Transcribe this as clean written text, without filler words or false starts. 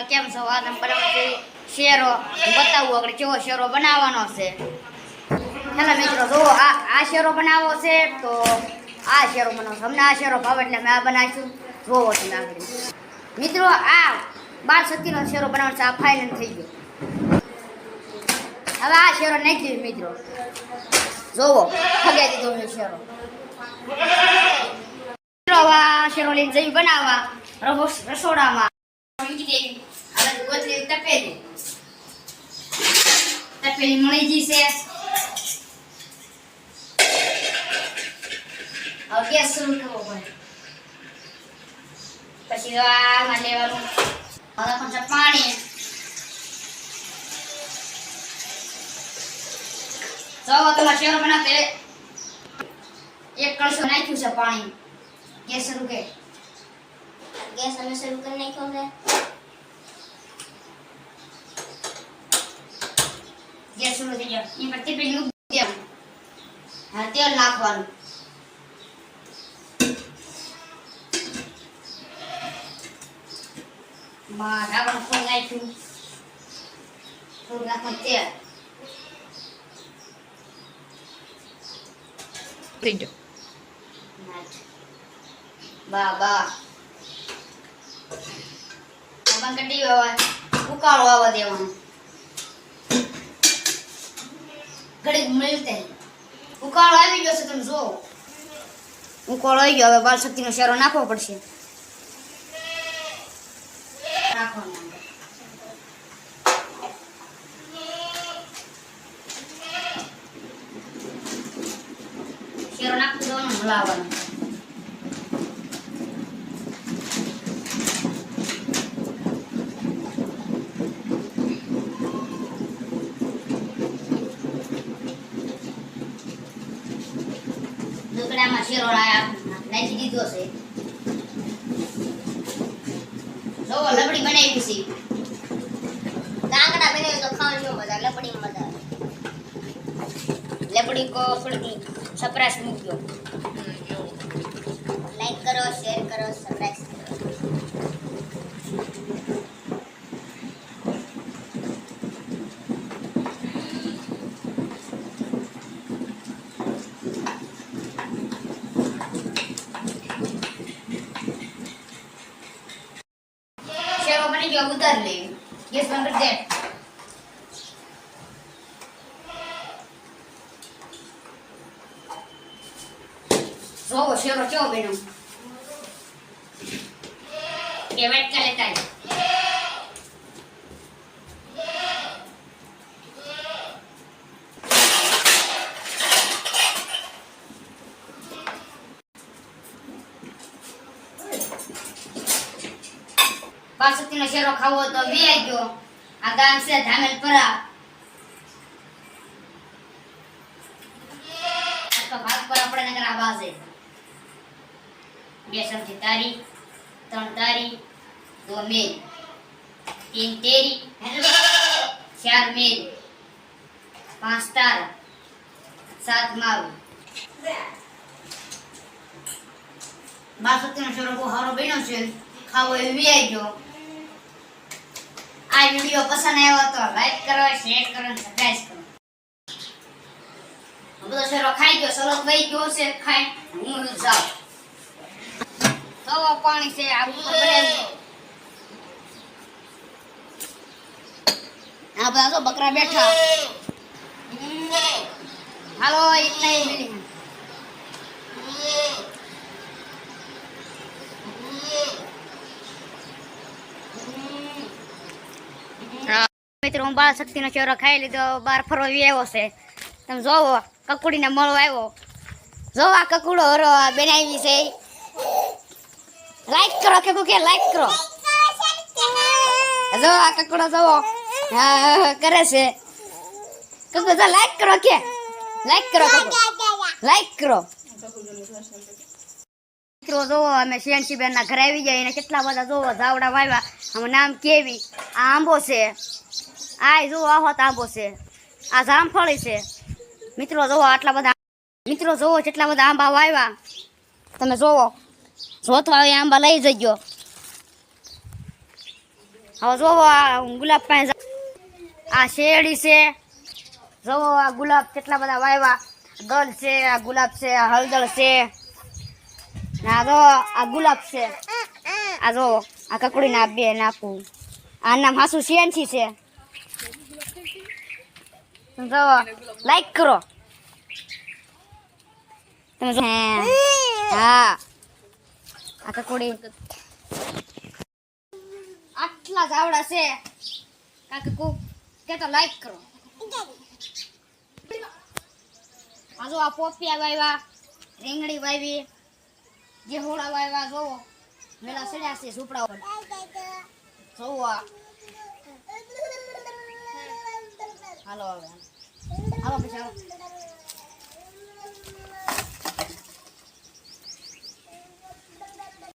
કેમ છો? આ નંબર શેરો બતાવું આપણે કેવો શેરો બનાવવાનો છે. હેલો મિત્રો, જુઓ આ શેરો બનાવવો છે તો આ શેરો બનાવો. અમને આ શેરો ભાવે એટલે અમે આ બનાવીશું. જોવો તમે આગળ મિત્રો, આ 12 નો શેરો બનાવવાનો છે. આ ફાઇનલ થઈ ગયો. હવે આ શેરો નાખી મિત્રો, જોવો ફગાઈ દીધો મેં શેરો. મિત્રો આ શેરો લઈને જઈ બનાવવા રસોડામાં. તપેલી મળી જશે. હવે ગેસ શરૂ કરવો પડે. પછી આમાં લેવાનું પાણી. જો તમારે શેરો બનાવતે એક કળશો નાખ્યું છે પાણી. ગેસ શરૂ કે ગેસ અમે શરૂ કરી નાખ્યો છે. ગેસ શરૂ થઈ ગયો. એ પર ટીપી મૂકી દેવાનું. હા, તેલ નાખવાનું. માં ઢાંકણ ખોલી નાખ્યું. થોડું નાખવાનું તેલ. થઈ ગયો. બા કટી ઉકાળો આવવા દેવાનો. ઘડીક મળતે ઉકાળો આવી ગયો છે. તમે જોવો ઉકાળો આવી ગયો. હવે 12 નો શેરો નાખવો પડશે. નાખવાનો શેરો નાખી દેવાનો. હલાવવાનો. દુકડામાં શેરો નાખી દીધો છે. જો લપડી બનાવી છે. કાંકડા બનાવી તો ખાવાની મજા. લપડી મજા. લપડી કો થોડી સપ્રાઈઝ મૂક્યો. લાઈક કરો, શેર કરો, સબ્સ્ક્રાઇબ કરો. શેરો બની ગયો. ઉતાર લે. ગેસ બંધ કરી દે. જોવો શેરો કેવો બન્યો. બે વાટકા લેતા બાસુતી નો શેરો ખાવો તો વી ગયો. આ ગામ છે ધામેલપરા. તો ભાગ પર આપણે નગર આ બાજે 2 ચમચી તારી, 3 તારી, 2 મેલ, 3 તેરી, 4 મેલ, 5 તાર, 7 માવું. બાસુતી નો શેરો બહુ સારો બન્યો છે. ખાવો એ વી ગયો. આ વિડિયો પસંદ આવ્યો તો લાઈક કરો, શેર કરો અને સબસ્ક્રાઇબ કરો. બધો શેરો ખાઈ ગયો. સરસ વહી ગયો છે. ખાઈ હું જાઉં. તો પાણી છે આ ઉપર બનાવ્યું. આ બધા તો બકરા બેઠા. હાલો એટલા મિલી. મિત્રો, હું 12 નો શેરો ખાઈ લીધો. બહાર ફરવા આવ્યો છે. તમે જોવો કકુડીને મળવા આવ્યો. જો આ કકુડો હરો બનાવી છે. લાઈક કરો કે લાઈક કરો. જો આ કકુડો જોવો કરે છે. કકુ જો લાઈક કરો કે લાઈક કરો. લાઈક કરો. મિત્રો જોવો અમે શેણસી બેન ના ઘરે આવી જાય. એને કેટલા બધા જોવો ઝાવડા વાવ્યા. આનું નામ કેવી. આ આંબો છે. આ જોવો આહોત આંબો છે. આ જામફળી છે. મિત્રો જોવો આટલા બધા. મિત્રો જોવો કેટલા બધા આંબા વાવ્યા. તમે જોવો જોતવા આંબા લઈ જજો. હવે જોવો આ ગુલાબ પાસે આ શેરડી છે, જોવો આ ગુલાબ કેટલા બધા વાવ્યા, ગલ છે, આ ગુલાબ છે, આ હળદર છે, આ જો આ ગુલાબ છે, આ જો આ કકડીને આ બે નાખું, આ નામ હાસુ શિયાનથી છે. જો લાઈક કરો તમે જો. હા આ કકડી આટલા જ આવડા છે કાકુ કે તો લાઈક કરો. આ જો આ પોપિયા વાવ્યા, રીંગણી વાવી, ગેહોડા વાવ્યા, જોવો મેલા સડ્યા છે ઝૂંપડા ઉપર. જોવો હાલો હવે હાલો પછી હાલો.